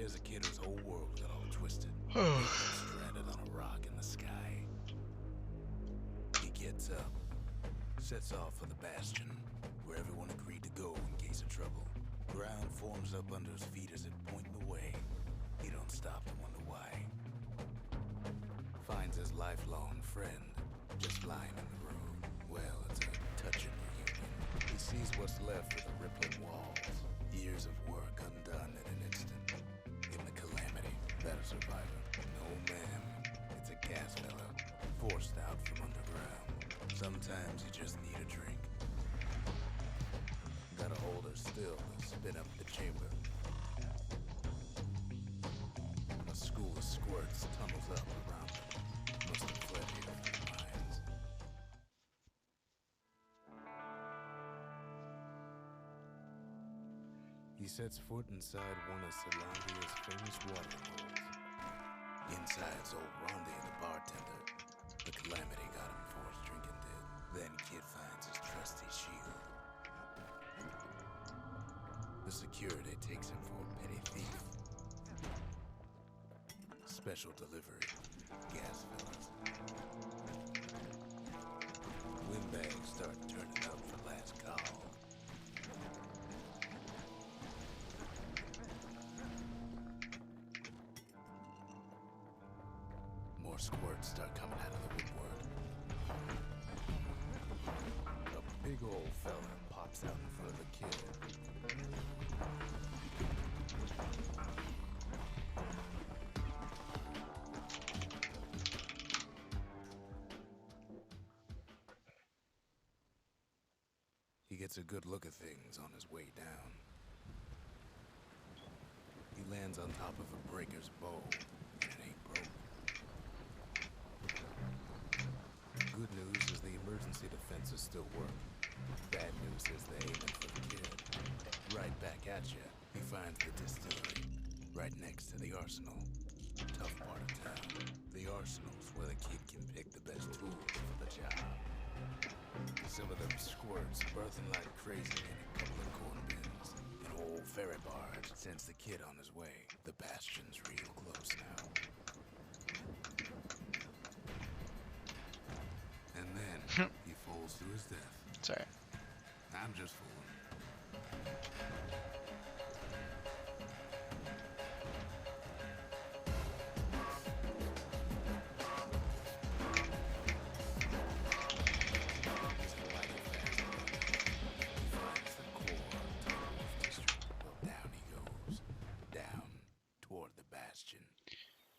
There's a kid whose whole world got all twisted. Stranded on a rock in the sky. He gets up, sets off for the Bastion, where everyone agreed to go in case of trouble. Ground forms up under his feet as it pointing the way. He don't stop to wonder why. Finds his lifelong friend just lying in the road. Well, it's a touching reunion. He sees what's left of the rippling walls. Years of work undone in an instant. In the calamity, that a survivor. No, ma'am. It's a gas fella, forced out from underground. Sometimes you just need a drink. Gotta hold her still to spin up the chamber. A school of squirts tunnels up around them. Must have fled here from the mines. He sets foot inside one of Solandia's famous water holes. Inside's old Rondi and the bartender. The calamity got him for his drinking did. Then Kid finds his trusty shield. The security takes him for a petty thief. Special delivery. Gas fellas. Windbags start turning up for last call. More squirts start coming out of the woodwork. A big old fella pops out in front of the kid. He gets a good look at things on his way down. He lands on top of a breaker's bow, and it ain't broke. Good news is the emergency defenses still work. Bad news is they're aiming for the kid. Right back at you, he finds the distillery, right next to the arsenal. Tough part of town. The arsenal's where the kid can pick the best tools for the job. Some of them squirts birthing like crazy in a couple of corn bins. An old ferry barge sends the kid on his way. The Bastion's real close now. And then he falls to his death. Sorry. I'm just fooling.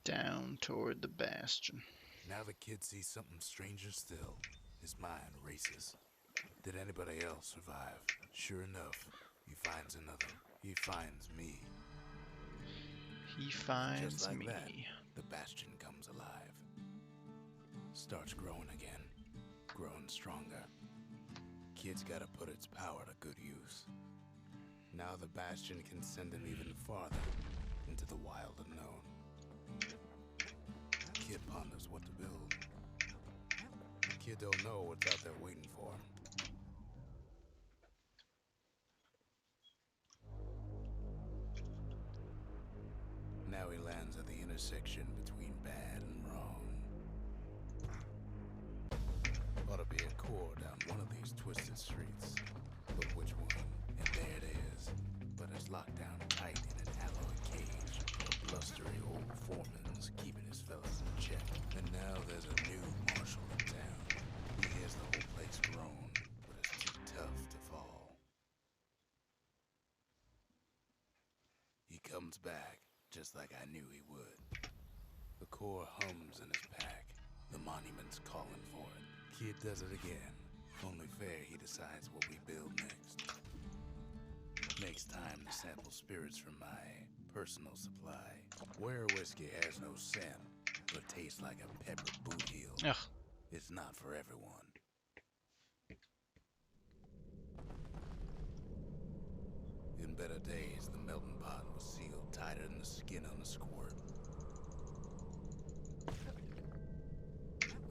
Down toward the Bastion. Now the kid sees something stranger still. His mind races. Did anybody else survive? Sure enough, he finds another. He finds me. He finds Just like me. that, the Bastion comes alive. Starts growing again. Growing stronger. Kid's gotta put its power to good use. Now the Bastion can send him even farther into the wild unknown. Kid ponders what to build. Kid don't know what's out there waiting for him. Now he lands at the intersection between bad and wrong. Ought to be a core down one of these twisted streets. But which one? And there it is. But it's locked down tight in an alloy cage. A blustery old foreman's keeping his fellas in check. And now there's a new marshal in town. He hears the whole place groan, but it's too tough to fall. He comes back, just like I knew he would. The core hums in his pack. The monument's calling for it. Kid does it again. Only fair he decides what we build next. Makes time to sample spirits from my personal supply. Where whiskey has no scent, but tastes like a pepper boot heel. Ugh. It's not for everyone. In better days, the melting pot was sealed tighter than the skin on a squirt.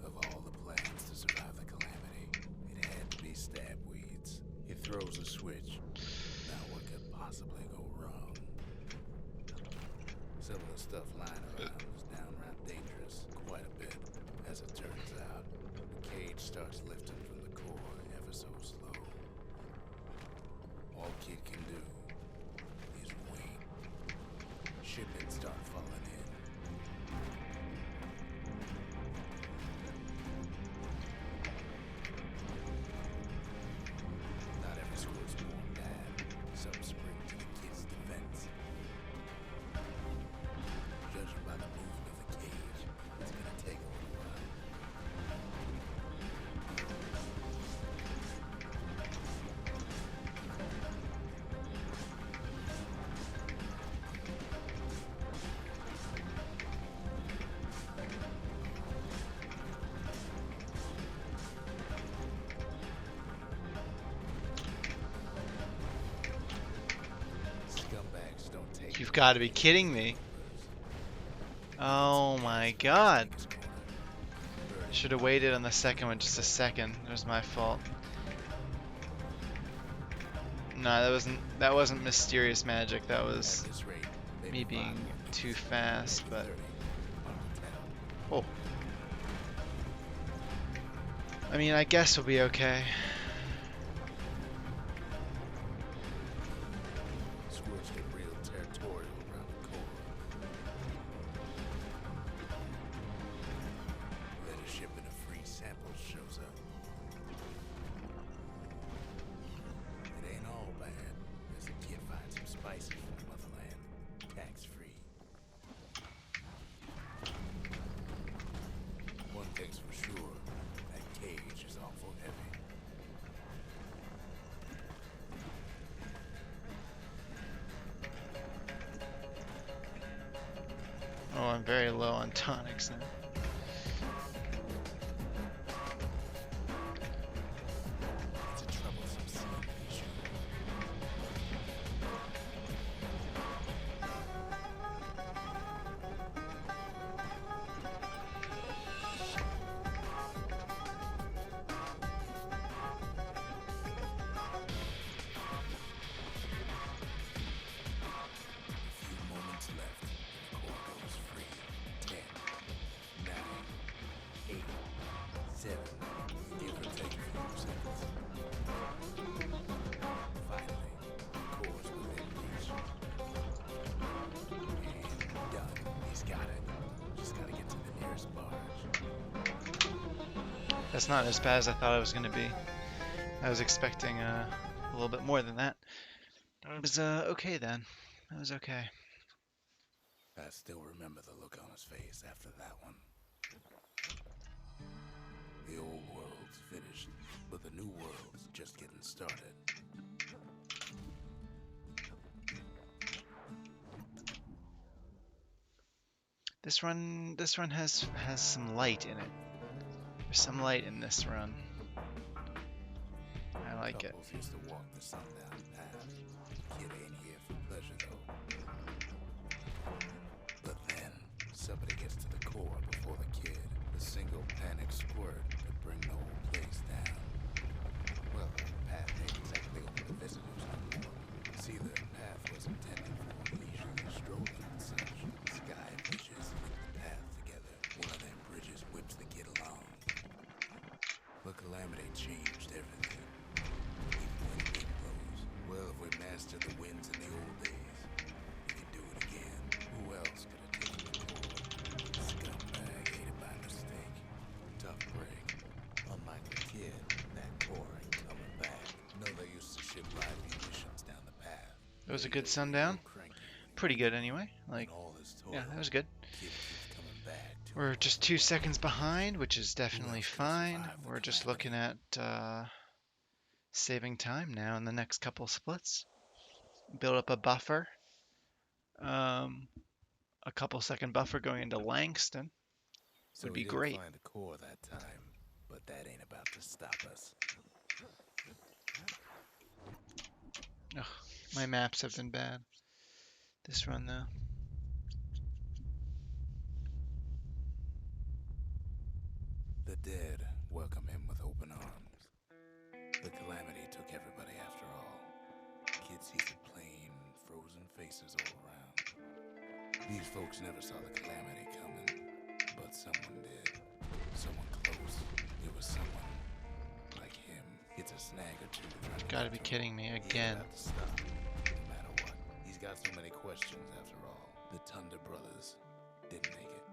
Of all the plans to survive the calamity, it had to be stab weeds. He throws a switch. Now what could possibly go wrong? stuff lying around was downright dangerous, quite a bit. As it turns out, the cage starts lifting from the core ever so slow. All Kid can do is wait. Shipments start falling in. Not every squird's born bad. Some spring to the kid's defense. Judging by the movement of the cage, it's gonna take a little while. Scumbags don't take. You've got to be kidding me. Oh my god. Should have waited on the second one just a second. It was my fault. No, that wasn't mysterious magic. That was me being too fast, but oh. I mean, I guess we'll be okay. Squirts get real territorial around the core. Then a shipment of free samples shows up. It ain't all bad, as the kid finds some spices from the motherland, tax-free. One thing's for sure, that cage is awful heavy. Oh, I'm very low on tonics now. It's a troublesome scene, sure. A few moments left, and the core goes free. 10, 9, 8, 7, give or take a few seconds. Finally, the core's within reach. And done. He's got it. Just gotta get to the nearest barge. That's not as bad as I thought it was going to be. I was expecting a little bit more than that. It was okay then. It was okay. I still remember the look on his face after that one. The old world's finished, but the new world's just getting started. This run has some light in it. There's some light in this run. I like it. Couples used to walk the sundown path. Kid ain't here for pleasure though. But then somebody gets to the core before the kid. The single panic squirt could bring the whole place down. Well, the path ain't exactly open to visitors no more. See, the path was intended for leisurely strolling and such. Sky bridges link the path together. One of them bridges whips the kid along. The calamity changed everything. Even when the wind blows. Well, if we mastered the winds in the old days, we could do it again. Who else could have taken the core? Scumbag ate it by mistake. Tough break. Unlike the kid, that core ain't coming back. No, they used to ship live munitions down the path. It was a good sundown. Pretty good anyway. Like, All this yeah, toil, that was good. kid keeps coming back to We're just 2 seconds behind, which is definitely fine. We're just looking at saving time now in the next couple splits. Build up a buffer. A couple second buffer going into Langston. So would we be didn't great. find the core that time, but that ain't about to stop us. Ugh, my maps have been bad this run though. The dead welcome him with open arms. The calamity took everybody after all. Kid sees the plain, frozen faces all around. These folks never saw the calamity coming, but someone did. Someone close. It was someone like him. It's a snag or two. Gotta be kidding me again. He'll have to stop, no matter what. He's got so many questions after all. The Thunder brothers didn't make it.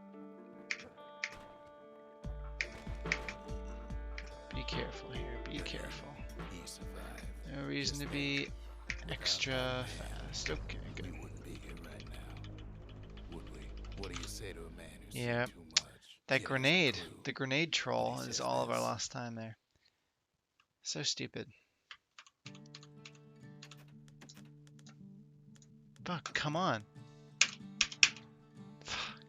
Be careful here. Be careful. He survived. No reason to be extra fast. Okay, We good. wouldn't be here right now, would we? What do you say to a man who's seen Yeah. too much? That Yet has grenade. no clue? The grenade troll He is says all of our this. lost time there. So stupid. Fuck, come on. Fuck.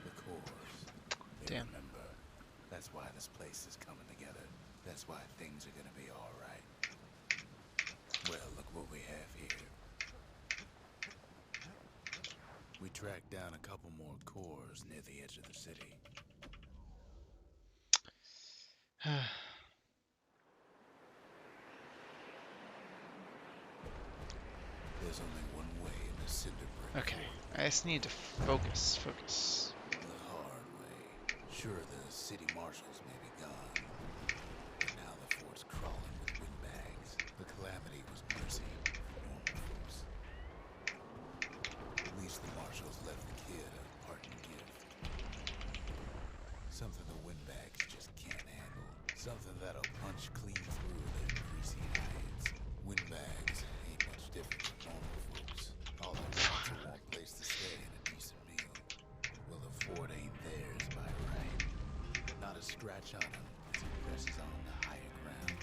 The cores. They Damn. remember. That's why this place is coming together. That's why things are gonna be all right. Well, look what we have here. We tracked down a couple more cores near the edge of the city. There's only one way in the cinder brick. Okay, I just need to focus. Focus. The hard way. Sure, the city marshals may be gone, but now the fort's crawling with windbags. The calamity was mercy for normal folks. At least the marshals left the kid a parting gift. Something the windbags just can't handle. Something that'll punch clean through their greasy hides. Windbags ain't much different from normal folks. All they want is a warm place to stay and a decent meal. Well, the fort ain't theirs by right. Not a scratch on him as he presses on to higher ground.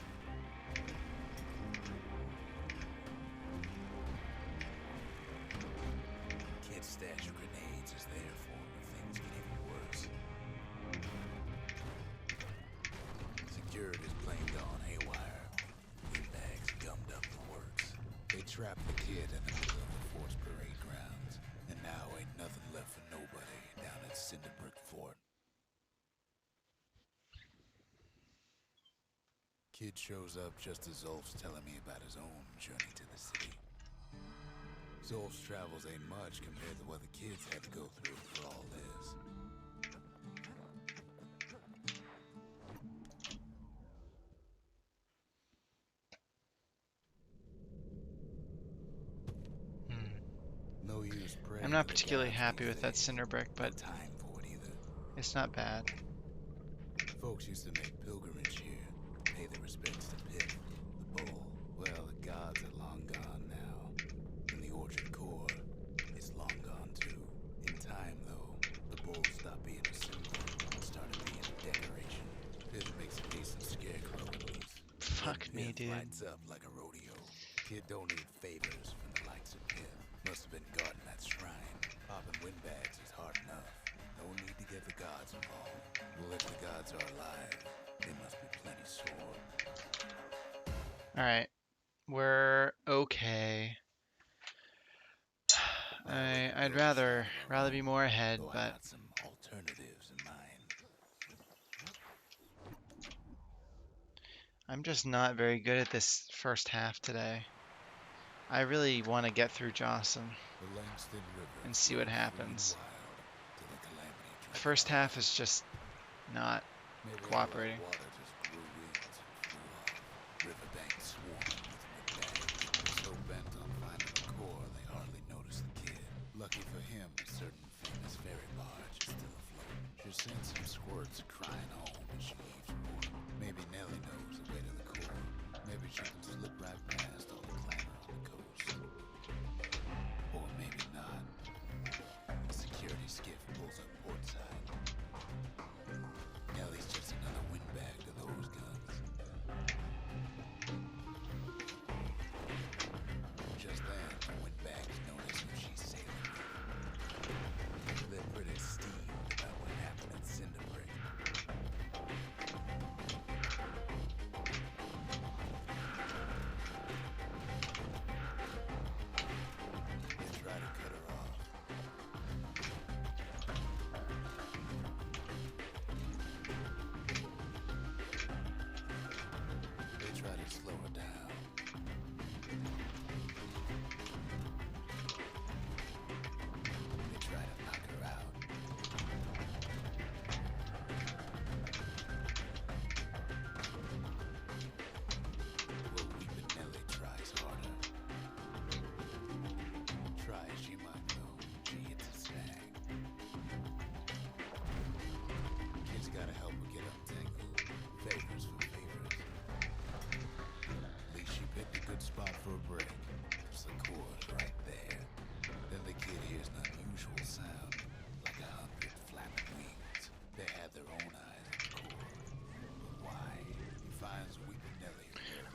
Kid's stash of grenades is there for him if things get even worse. Security's plane gone haywire. Windbags gummed up the works. They trapped the kid in the middle of the fort's parade grounds, and now ain't nothing left for nobody down at Cinderbrick Fort. Kid shows up just as Zolf's telling me about his own journey to the city. Zolf's travels ain't much compared to what the kids had to go through for all this. No use praying. I'm not to the particularly gods happy these with that days. cinder brick, No but time for it either. it's not bad. Folks used to make pilgrimage here, pay their respects to Pip, the bull. Well, the gods are long gone now. And the orchard core is long gone too. In time, though, the bull stopped being a symbol and started being a decoration. Pip makes a decent scarecrow at least. Fuck And me, Pip dude. lights up like a rodeo. Kid don't need favors from the likes of Pip. Must have been guarding that shrine. Popping windbags is hard enough. No need to get the gods involved. Well, if the gods are alive, they must be plenty sore. Alright. We're okay. I'd rather be more ahead, Though I but got some alternatives in mind. I'm just not very good at this first half today. I really want to get through Jocelyn The Langston River and see what flowed free and happens. wild till the calamity The dropped first off. half is just not Maybe all that cooperating. water just grew wings and flew off. Riverbanks swarmed with windbags. So bent on finding the core, they hardly noticed the kid. Lucky for him, a certain famous ferry barge is still afloat. She sends some squirts crying home as she leaves port. Maybe Nellie knows the way to the core. Maybe she can slip right past all the clamor on the coast. Or maybe not. A security skiff pulls up portside. Nellie's just another windbag to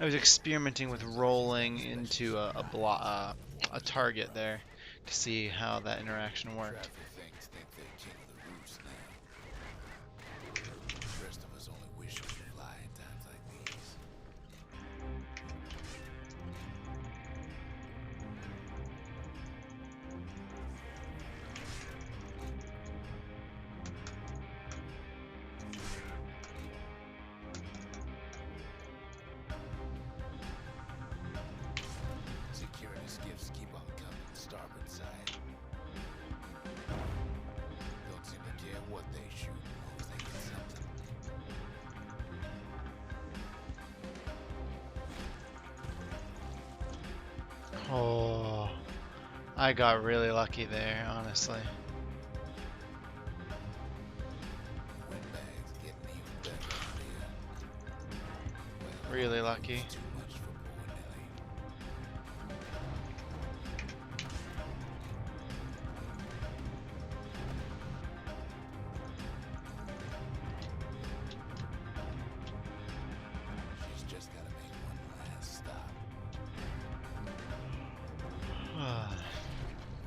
I was experimenting with rolling into a target there to see how that interaction worked. Traffic things think they're king of the roost now. The rest of us only wish we could fly in times like these. Security skiffs keep on coming to starboard side. Don't seem to care what they shoot as long as they get something. Oh, I got really lucky there, honestly. Windbags getting even better out here. Well, Really lucky. it's too much for poor Nelly. She's just gotta make one last stop.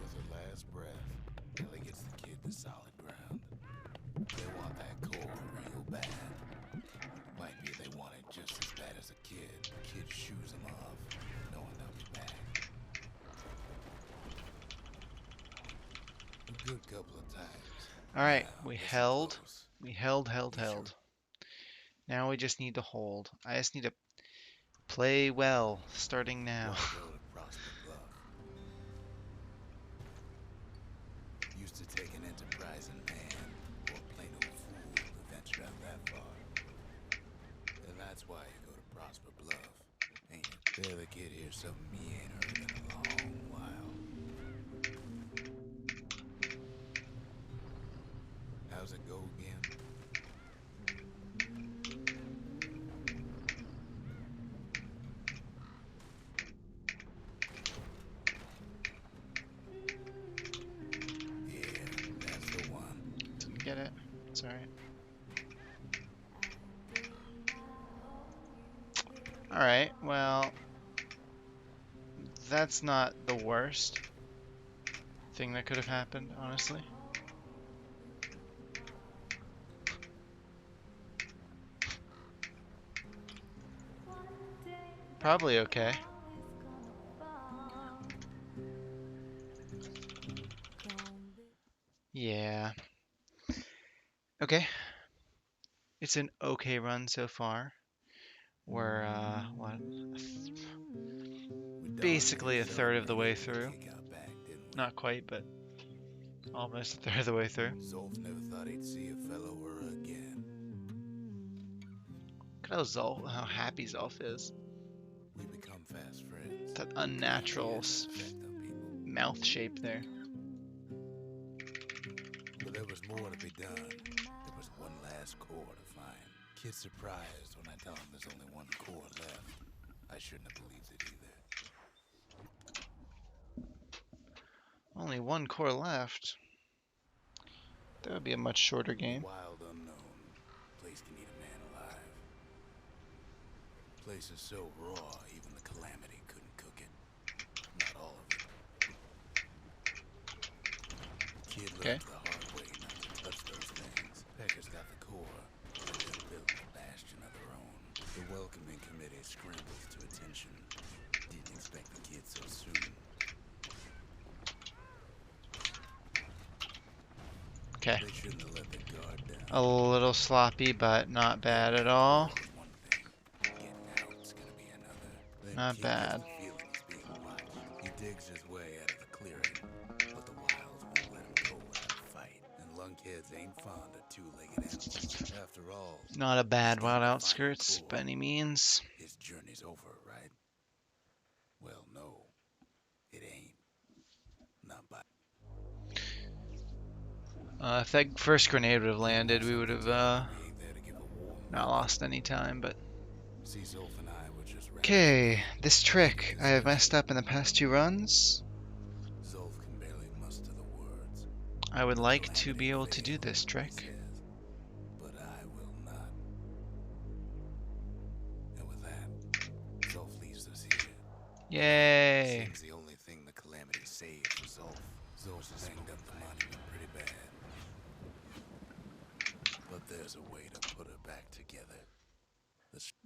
With her last breath, Nelly gets the kid to solid ground. They want that core real bad. Might be they want it just as bad as a kid. The kid shoos them off, knowing they'll be back. A good couple of times. Alright, Now, we listen held. close. We held. You Now we just need to hold. I just need to play well, starting now. Wanna go to Prosper Bluff. Used to take an enterprising man or a plain old fool to venture out that far. And that's why you go to Prosper Bluff, ain't it? There the kid hears something he ain't heard in a long while. How's it go again? Yeah, that's the one. Didn't get it. It's alright. Alright, well, that's not the worst thing that could have happened, honestly. Probably okay. Yeah. Okay. It's an okay run so far. We're, what? We Basically a dominated third of the way Zelf through. kick out back, didn't we? Not quite, but almost a third of the way through. Zolf never thought he'd see a fellow or again. Look at how happy Zolf is. We become fast friends. That unnatural Effect on people. mouth shape there. But there was more to be done. There was one last core to find. Kid's surprised when I tell him there's only one core left. I shouldn't have believed it either. Only one core left. That would be a much shorter game. Wild unknown. Place can eat a man alive. Place is so raw, even the Calamity couldn't cook it. Not all of it. Kid Okay. learned the hard way not to touch those things. Pecker's got the core. But they'll build a bastion of their own. The welcoming committee scrambles to attention. Didn't expect the kid so soon. Okay. They shouldn't have let the guard down. A little sloppy, but not bad at all. One thing. Getting out's gonna be another. Then Not Kid bad. gets the feeling he's being watched. He digs his way out of the clearing, but the wilds won't let him go without a fight. And lunkheads ain't fond of two-legged animals. After all, Not a bad wild Still outskirts find by any means. his journey's over, right? Well, no, it ain't. Not by. If that first grenade would have landed, we would have He ain't there to give a warm not lost any time, but... See, Zolf and I were just Okay, this trick I have messed up in the past 2 runs. Zolf can barely muster the words. I would like to be able to do this trick. But I will not. And with that, Yay! Seems the only thing the Calamity saved was Zolf. Zolf has banged up the monument pretty bad. But there's a way to put her back together.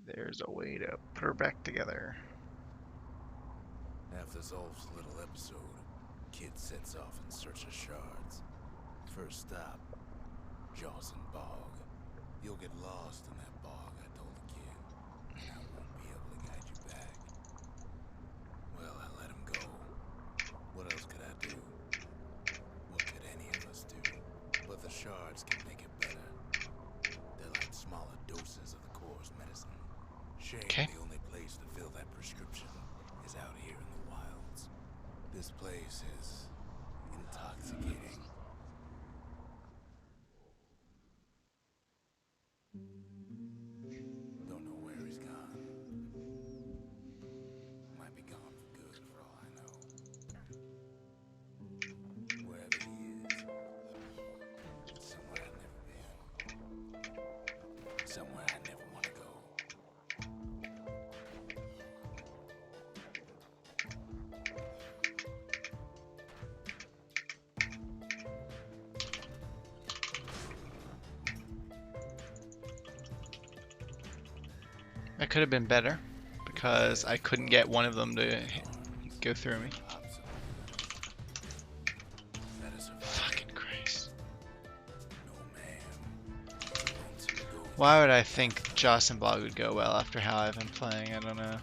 There's a way to put her back together. After Zolf's little episode, Kid sets off in search of shards. First stop, Jawson Bog. You'll get lost in that bog, I told the kid, and I won't be able to guide you back. Well, I let him go. What else could I do? What could any of us do? But the shards can make it better. They're like smaller doses of the core's medicine. Shame the only place to fill that prescription is out here in the wilds. This place is intoxicating. Don't know where he's gone. Might be gone for good for all I know. Wherever he is, it's somewhere I've never been. Somewhere I never want to go. That could have been better because I couldn't get one of them to go through me. Fucking Christ. Why would I think Jawson Bog would go well after how I've been playing? I don't know.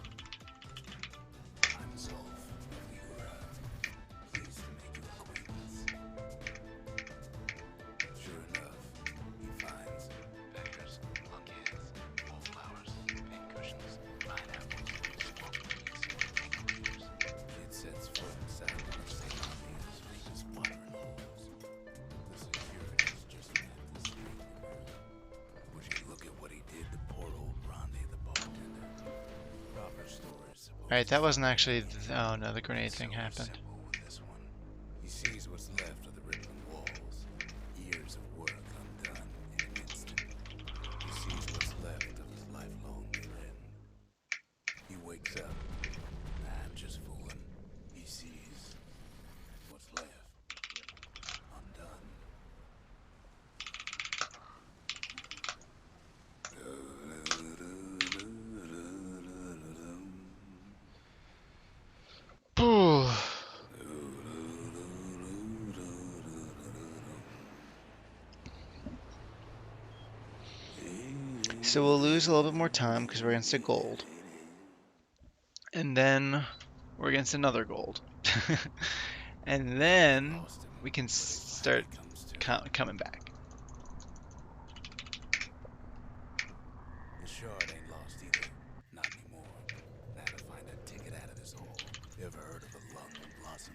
Alright, that wasn't actually. Oh no, the grenade thing happened. He sees what's left of the rippling walls. Years of work undone in an instant. He sees what's left of his lifelong friend. He wakes up. I'm just fooling. He sees what's left undone. So we'll lose a little bit more time because we're against a gold. And then we're against another gold. And then we can start coming back. The shard ain't lost either. Not anymore. Now to find a ticket out of this hole. Ever heard of a lung blossom?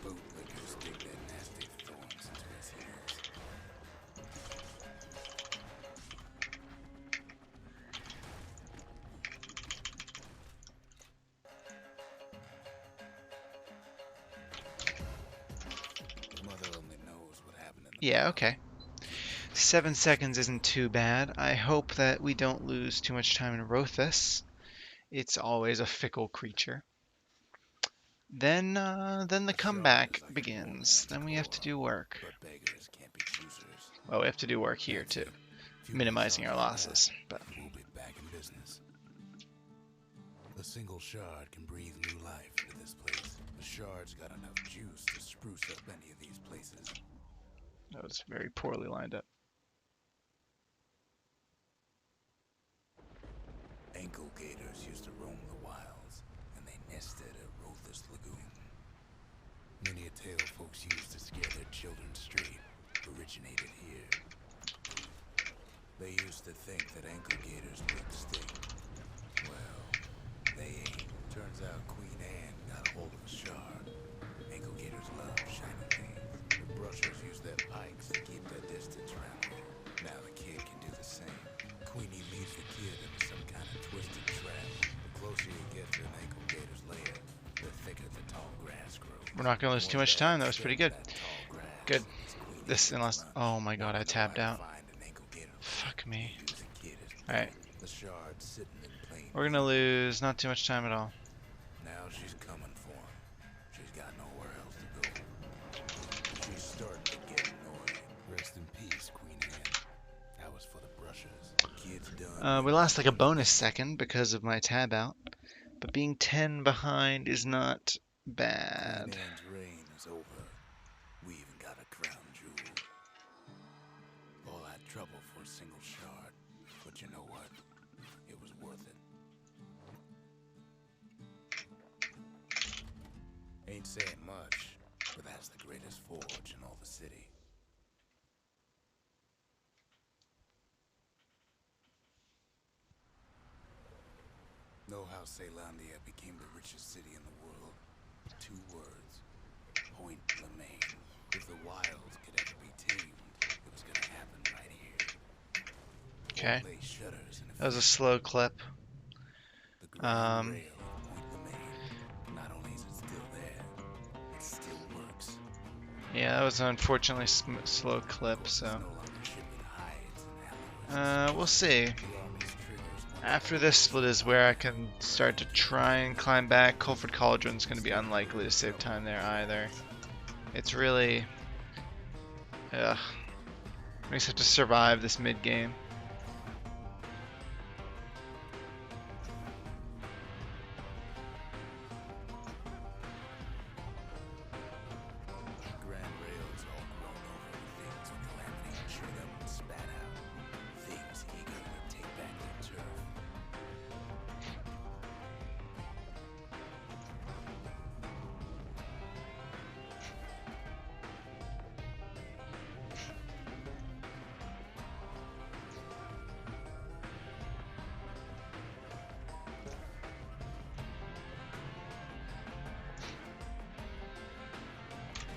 Bootlickers dig their nasty thorns into his heels. Mother only knows what happened in the Yeah, okay. 7 seconds isn't too bad. I hope that we don't lose too much time in Rothus. It's always a fickle creature. Then the comeback begins. Then we have to do work. but beggars can't be choosers. Well, we have to do work here too, minimizing our losses. But We'll be back in business. A single shard can breathe new life into this place. The shard's got enough juice to spruce up any of these places. that was very poorly lined up. Ankle gators used to roam the wilds, and they nested at Rothus Lagoon. Many a tale folks used to scare their children straight originated here. They used to think that ankle gators would stick. Well, they ain't. Turns out Queen Anne got a hold of a shard. Ankle gators love shiny things. The brushers use their pikes to keep their distance around here. Now the kid can do the same. Queenie leads the kid into some kind of twisted trap. The closer you get to an ankle gator's lair, the thicker the tall grass grows. We're not gonna lose too much time. That was pretty good. Good. This unless. Oh my god, I tapped out. Fuck me. Alright. We're gonna lose not too much time at all. We lost like a bonus second because of my tab out, but being 10 behind is not bad. Queen Anne's reign is over. We even got a crown jewel. All that trouble for a single shard. But you know what? It was worth it. Ain't saying much, but that's the greatest forge in all the city. Know how Caelondia became the richest city in the world? 2 words. Point Lemaine. If the wilds could ever be tamed, it was gonna happen right here. Okay. Lay shutters in That was a slow clip. the Grand Rail of Point Lemaine. Not only is it still there, it still works. Yeah, that was an unfortunately slow clip, so. No longer shipping hides and alloys. We'll see. The army's triggers After this split is where I can start to try and climb back. Culford Cauldron's going to be unlikely to save time there either. It's really... Ugh. We just have to survive this mid-game. Grand Rail's all grown over with things when Calamity chewed up and spat out. Things eager to take back their turf.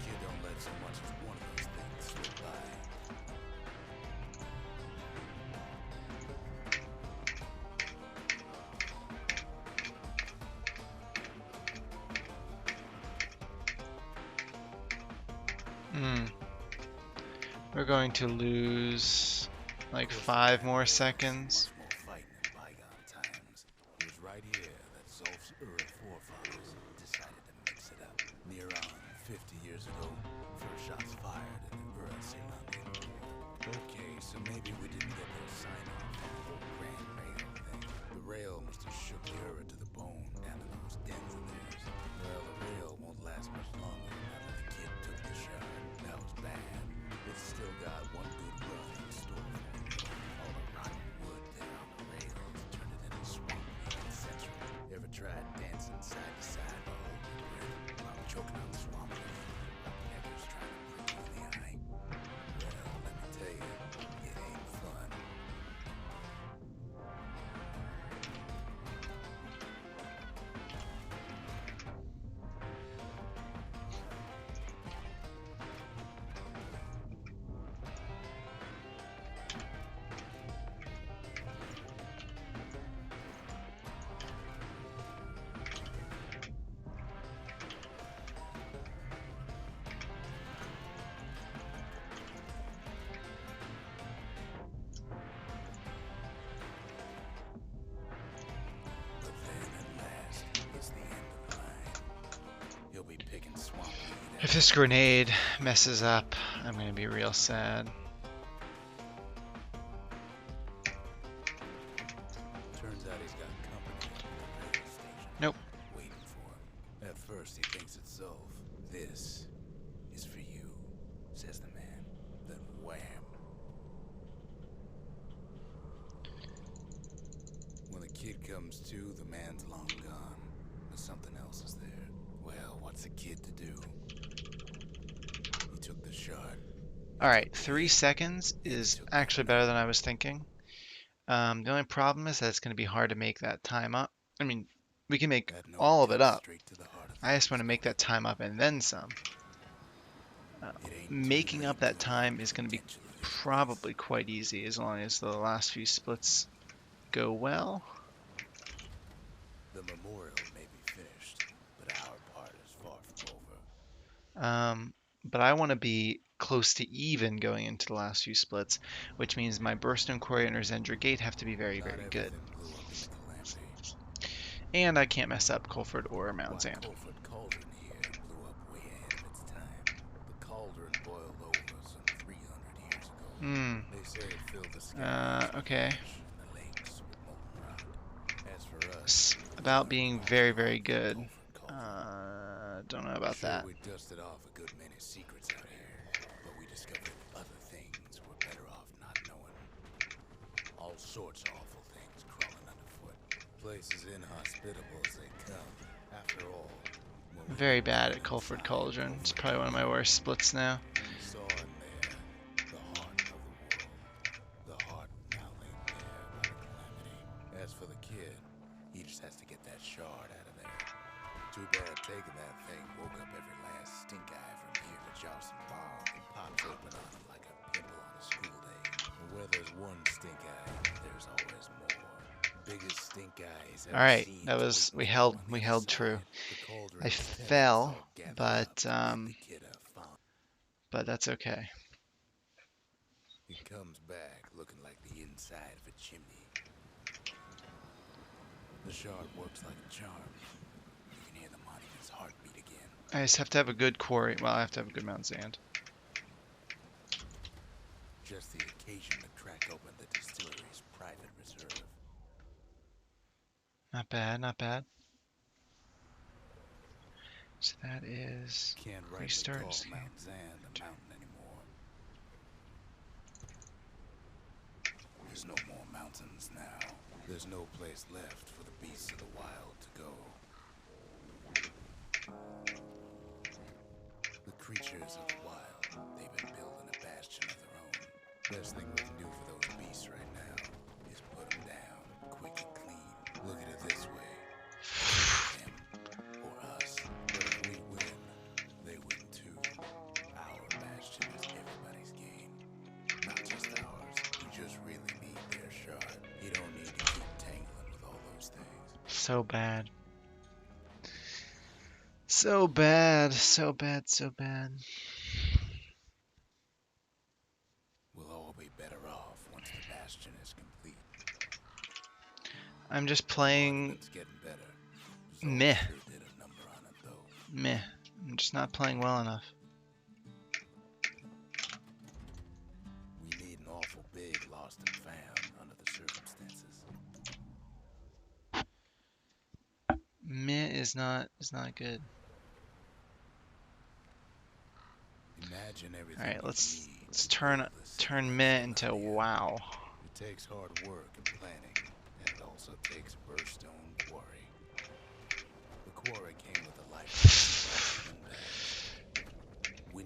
Kid don't let so much as one of those things slip by. We're going to lose like 5 more seconds. Much more fighting in bygone times. It was right here that Zolf's forefathers decided to mix it up. Near on 50 years ago, first shots fired in the Caelondian War. Okay, so maybe we didn't get their sign off on the whole Grand Rail thing. The rail must have shook the to the bone down in those dens of theirs. Well, the rail won't last much longer now that the kid took the shard. That was bad. It's still got one good run in store for it. All the rotten wood there on the rails turned it into swamp etc. Ever tried dancing side to side the whole grid while choking on swamp weed? Hackers trying to prick you in the eye? Well, let me tell you, it ain't fun. But then at last, it's the end of the line. He'll be picking swamp weed If this grenade messes up, I'm going to be real sad. Turns out he's got company at the rail station. Nope. Waiting for him. At first he thinks it's Zolf. This is for you, says the man. Then wham. When the kid comes to, the man's long gone. But something else is there. Well, what's a kid to do? He took the shard. Alright, 3 seconds is actually better than I was thinking. The only problem is that it's going to be hard to make that time up. I mean, we can make That note all of it cuts up. straight to the heart of I just want to things. make that time up and then some. It ain't too Making late up that to time is going to be potentially probably quite easy as long as the last few splits go well. The memorial may be finished, but our part is far from over. But I want to be close to even going into the last few splits, which means my Burstone Quarry and Resendra Gate have to be very, Not very good. everything blew up in Calamity. And I can't mess up Culford or Mount Why, Zand. Culford Cauldron here blew up way ahead of its time. The cauldron boiled over some 300 years ago. They say it filled the sky Okay. and the lakes about being very, very good. Cauldron. Don't know about Sure, that. we dusted off a good many secrets out here, but we discovered other things we're better off not knowing. All sorts of awful things crawling underfoot. Places inhospitable as they come. After all, when we Very went bad down at Culford inside, Cauldron. It's probably one of my worst splits now. we saw in there the heart of the world. The heart now laid bare by the calamity. As for the kid, he just has to get that shard out of there. Too bad taking that thing woke up every last stink eye from here to Jawson Bar. Pops open on him like a pimple on a school day. And where there's one stink eye, there's always more. Biggest stink eye he's ever Alright, seen. that was we held true. I fell, but that's okay. He comes back looking like the inside of a chimney. The shard works like a charm. You can hear the monument's heartbeat again. I just have to have a good quarry. Well, I have to have a good amount of sand. Just the occasion to crack open the distillery's private reserve. Not bad, not bad. So that is Can't rightly restart call sand. Mount Zan the mountain anymore. There's no more mountains now. There's no place left for the beasts of the wild to go. The creatures of the wild, they've been building a bastion of their own. Best thing we can do for those beasts right now is put them down, quick and clean. Look at it this way. Them or us. But if we win, they win too. Our bastion is everybody's game. Not just ours. We just really need their shard. You don't need to keep tangling with all those things. So bad. So bad, so bad, so bad. We'll all be better off once the bastion is complete. I'm just playing Monument's getting better. meh. Sure did a number on it though. Meh. I'm just not playing well enough. We need an awful big lost and found under the circumstances. Meh is not good. Imagine everything. Alright, you let's need let's to turn build this meh into idea. wow. It takes hard work and planning, and it also takes a Burstone quarry. The quarry came with a life.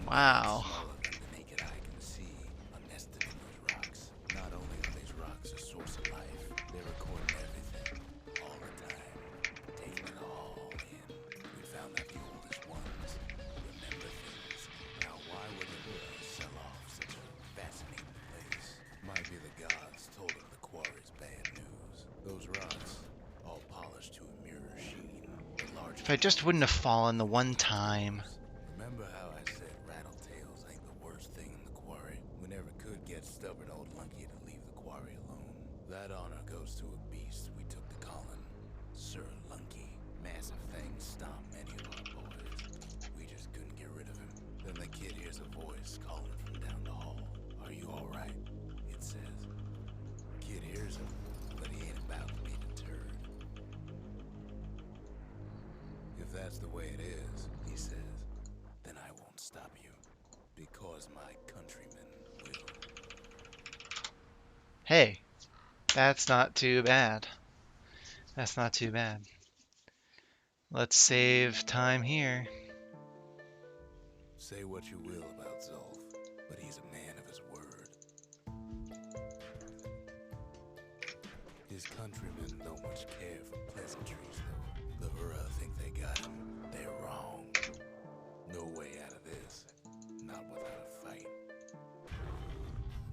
Wow. Smaller than the naked eye can see, are nested in those rocks. Not only are these rocks a source of life, they're recording everything, all the time, taking it all in. We found that the oldest ones remember things. Now, why would the world sell off such a fascinating place? Might be the gods told them the quarry's bad news. Those rocks, all polished to a mirror sheen. If I just wouldn't have fallen the one time. Remember how I said rattletails ain't the worst thing in the quarry? We never could get stubborn old Lunky to leave the quarry alone. That honor goes to a beast we took to Colin, Sir Lunky. Massive thing stomped many of our boys. We just couldn't get rid of him. Then the kid hears a voice calling from down the hall. Are you alright? It says. Kid hears him, but he ain't about to be deterred. If that's the way it is, he says, then I won't stop you, because my countrymen will. Hey, that's not too bad. That's not too bad. Let's save time here. Say what you will about Zolf, but he's a man of his word. His countrymen don't much care for pleasantries, though. The Hura think they got him. They're wrong. No way out of this. Not without a fight.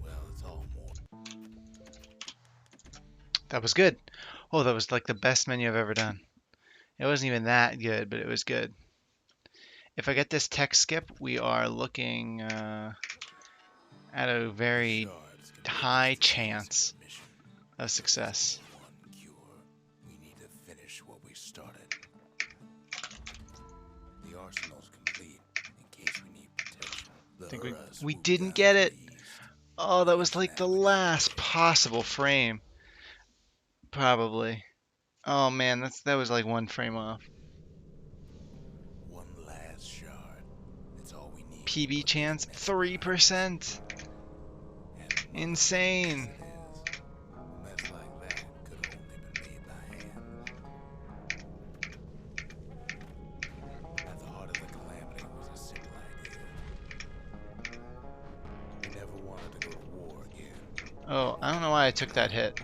Well, it's all more. That was good. Oh, that was like the best menu I've ever done. It wasn't even that good, but it was good. If I get this tech skip, we are looking at a very Shards can high take us to chance the mission. of success. One cure. We need to finish what we started. The arsenal's complete in case we need protection. I think we Swoop didn't down get to it. the east. Oh, that was like the last possible frame. Probably. Oh man, that was like one frame off. One last shard. It's all we need. PB chance 3%. Insane. A mess like that could have only been made by hand. At the heart of the calamity was a simple idea. We never wanted to go to war again. Oh, I don't know why I took that hit.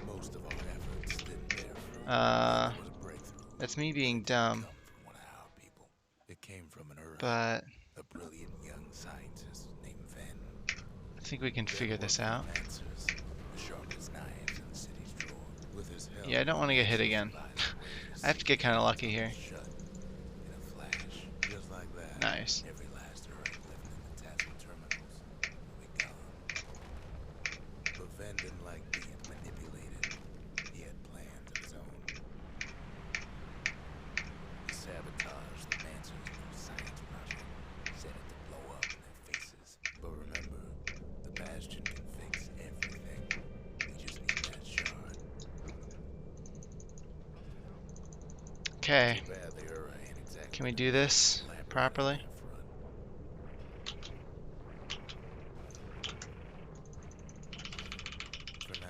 Most of our efforts didn't bear fruit. It was a breakthrough. That's me being dumb. Come from one of our people. It came from an Ura, But a brilliant young scientist named Ven. I think we can figure this out. Answers, the sharpest knives in the city's drawer. With his help, Yeah, I don't want to get hit again. I have to get kind of lucky here. shut in a flash, just like that. Nice. Every last Ura living in the Tasman terminals will be gone. But Ven didn't like being manipulated. He had plans of his own. He sabotaged the Manson's new science project, set it to blow up in their faces. But remember, the Bastion can fix everything. We just need that shard. Okay. Too bad the Ura ain't exactly Can we do this properly? For now,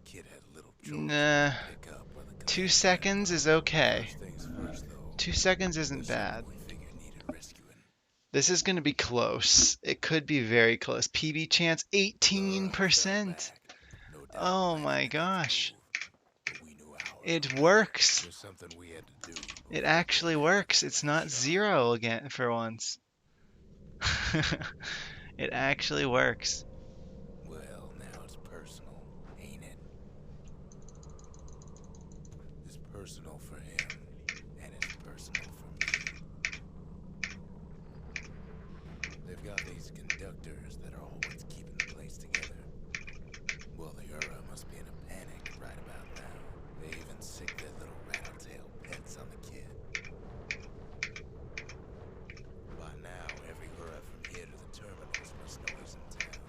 Kid had little choice Nah. to pick up where the 2 seconds is okay. First things first, though. 2 seconds isn't bad. We figured needed rescuing. This is going to be close. It could be very close. PB chance 18%. No doubt Oh the my Bastion gosh. moved, but we knew ours. It works. There's something we had to do. It actually works. It's not 0 again for once. It actually works. Well, now it's personal, ain't it? It's personal for him, and it's personal for me. They've got these conductors that are always keeping the place together. Well, the Ura must be in a panic right about now. They even sick their little rattletail pets on the kid. By now, every Ura from here to the terminals must know he's in town.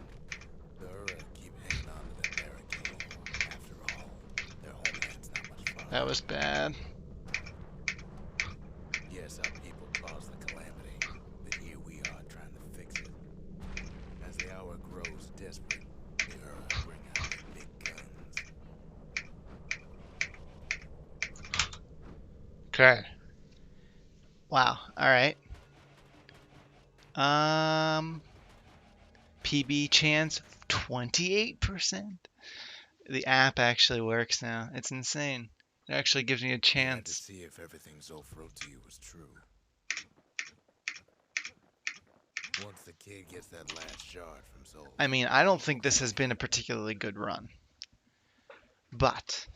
The Ura keep hanging on to their barricade. After all, their homeland's not much farther. That was bad. Yes, our people caused the calamity, but here we are trying to fix it. As the hour grows desperate, the Ura bring out their big guns. Okay. Wow. All right. PB chance 28%. The app actually works now. It's insane. It actually gives me a We had to chance. see if everything Zolf wrote to you was true. Once the kid gets that last shard from Zolf, I mean, I don't think this has been a particularly good run. But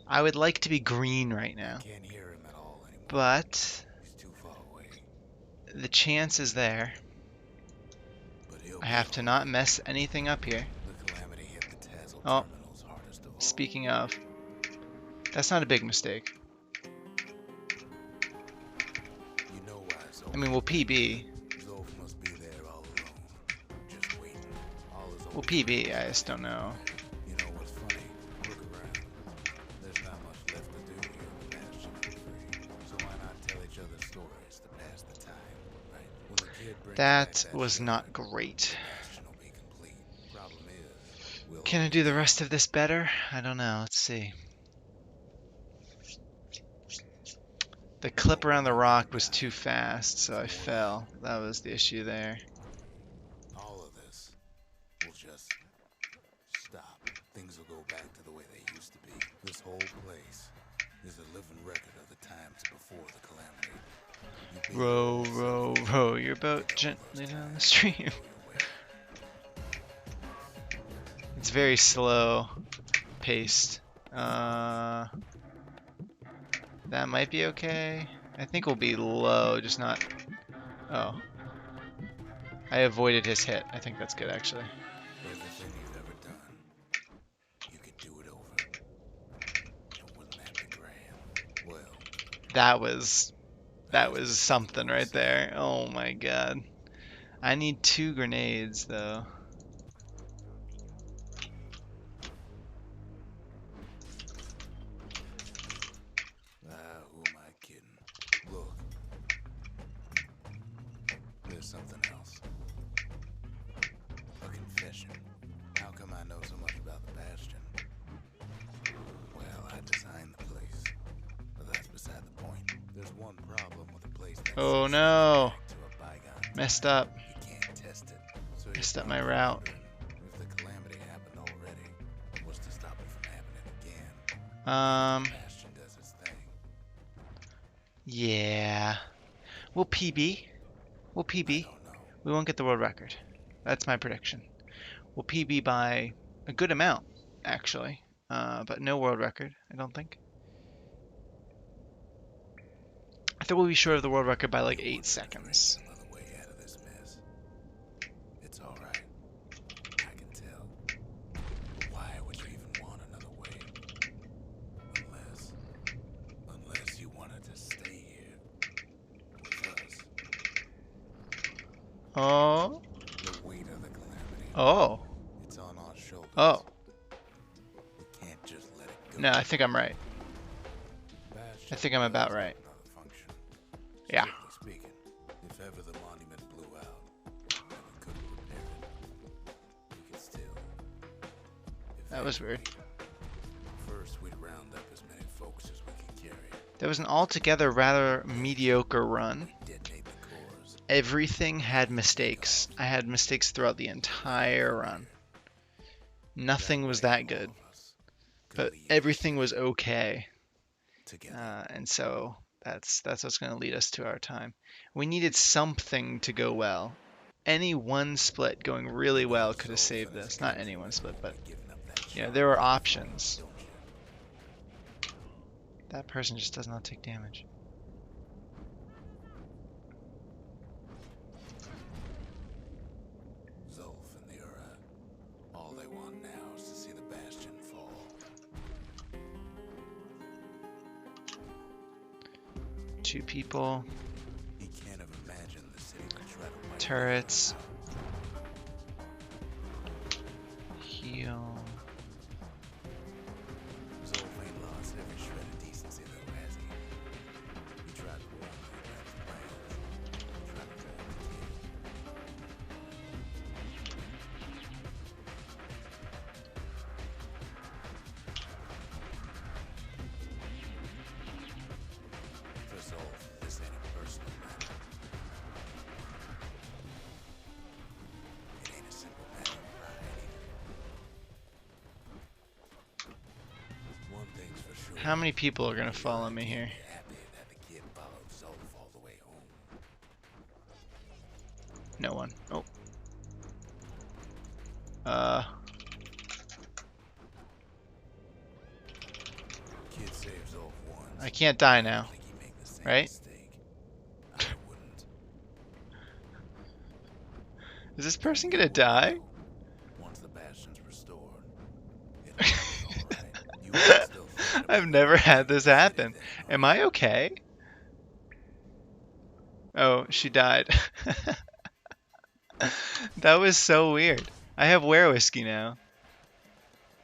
I would like to be green right now. can't hear him at all anymore. But He's too far away. the chance is there. But he'll I be have to all not right. mess anything up here. The calamity hit the Tassel Oh. terminals hardest of all. Speaking of, that's not a big mistake. You know why Zolf I mean, we'll PB. Zolf must be there all alone, just waiting. All his We'll old PB, I just don't know. You know what's funny? Look around. There's not much left to do here in the Bastion, I'm afraid. So why not tell each other stories to pass the time, right? When the kid brings That back was shard, not great. the Bastion will be complete. Problem is, we'll Can I do the rest of this better? I don't know. Let's see. The clip around the rock was too fast, so I fell. That was the issue there. all of this will just stop. Things will go back to the way they used to be. This whole place is a living record of the times before the calamity. You've been Row, here row, since row your boat gently down the stream. It's very slow paced. That might be okay. I think we'll be low, just not... Oh. I avoided his hit. I think that's good, actually. everything you've ever done. You could do it over. And wouldn't that be grand? Well, That was something right there. Oh my god. I need 2 grenades, though. there's something else. A confession. How come I know so much about the Bastion? Well, I designed the place. But that's beside the point. There's one problem with the place that Oh seems no. back to a bygone Messed time. up. You can't test it. So you're Messed up my probably route. wondering if the calamity happened already, what's to stop it from happening again? Bastion does its thing. Yeah. We'll PB. We'll I PB. don't know. We won't get the world record. That's my prediction. We'll PB by a good amount, actually. But no world record, I don't think. I think we'll be short of the world record by like You'll 8 wonder if there ain't seconds. some other way out of this mess. It's all right. I can tell. But why would you even want another way? Unless you wanted to stay here with us. Oh. The weight of the calamity. Oh. It's on our shoulders. Oh. We can't just let it go. No, I think I'm right. Bastion I think I'm about does right. have another function. Yeah. Strictly speaking, if ever the monument blew out and we couldn't repair it, we could still. That was weird. First, we'd round up as many folks as we could carry. That was an altogether rather mediocre run. Detonate the cores. Everything had mistakes. I had mistakes throughout the entire run. Nothing was that good, but everything was okay. Together. And so that's what's going to lead us to our time. We needed something to go well. Any one split going really well could have saved this. Not any one split, but you know, there were options. That person just does not take damage. Zolf and the Ura. All they want now is to see the Bastion fall. Two people, He can't have imagined the city would try to wipe turrets, heal. Zolf ain't lost every shred of decency though, has he? He tried to warn me about his plans. He tried to warn the kid. For Zolf, this ain't a personal matter. It ain't a simple matter of pride either. One thing's for sure. How many people are going to follow me here? Happy that the kid followed Zolf all the way home. No one. Oh. Kid saved Zolf once. I can't die I now. think he made the same right? mistake. I wouldn't. Is this person going to die? Once the Bastion's restored, it'll be all right. You will still think I've about never it. had this happen. Then, Am I okay? Oh, she died. That was so weird. I have were whiskey now.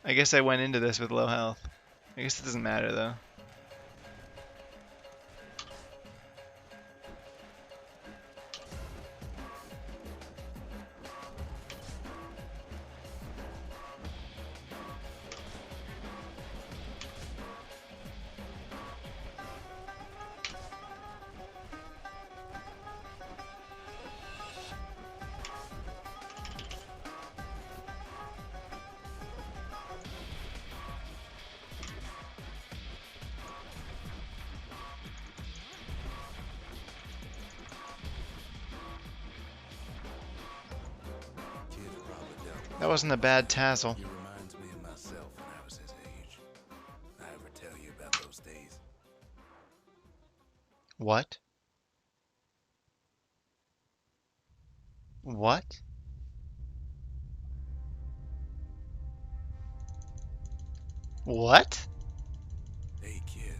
I guess I went into this with low health. I guess it doesn't matter though. Kid probably dealt with That wasn't a bad tassel. He reminds me of myself when I was his age. I ever tell you about those days? What? What? What? Hey, kid.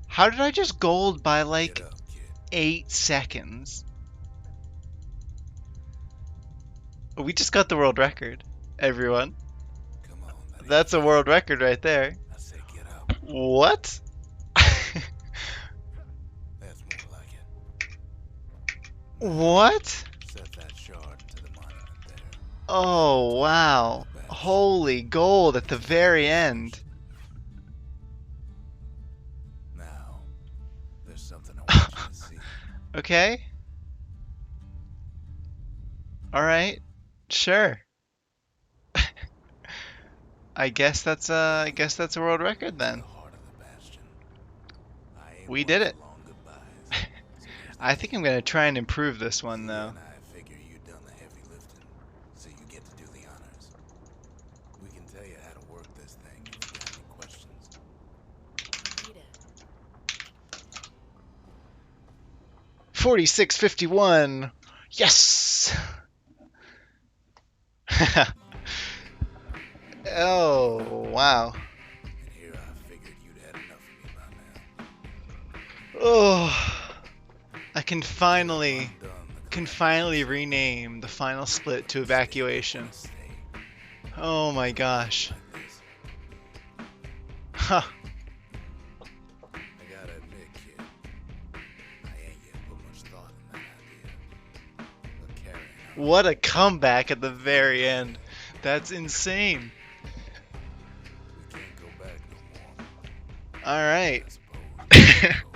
How did I just gold by like Get up, kid. 8 seconds? We just got the world record, everyone. Come on. that ain't That's a fair. world record right there. I say get up. What? What? Set that shard into the monument there. Oh, wow. The Bastion. Holy gold at the very end. Now, there's something I want you to see. Okay. Alright. Sure. I guess that's a world record To then. the heart of the Bastion. I ain't We one did for it. long goodbyes. So here's the I think deal. I'm gonna try and improve this one You though. and I figure you done the heavy lifting, so you get to do the honors. We can tell you how to work this thing if you got any questions. 4651. Yes. Oh, wow. And here I figured you'd had enough of me by now. Oh, I can Till I'm finally undone the rename the final split to stay evacuation. wanna stay Oh my gosh. like this. Huh. I gotta admit, kid, I ain't yet put much thought in that idea. But carrying on, What a comeback at the very end. That's insane. we can't go back no more. All right. I suppose.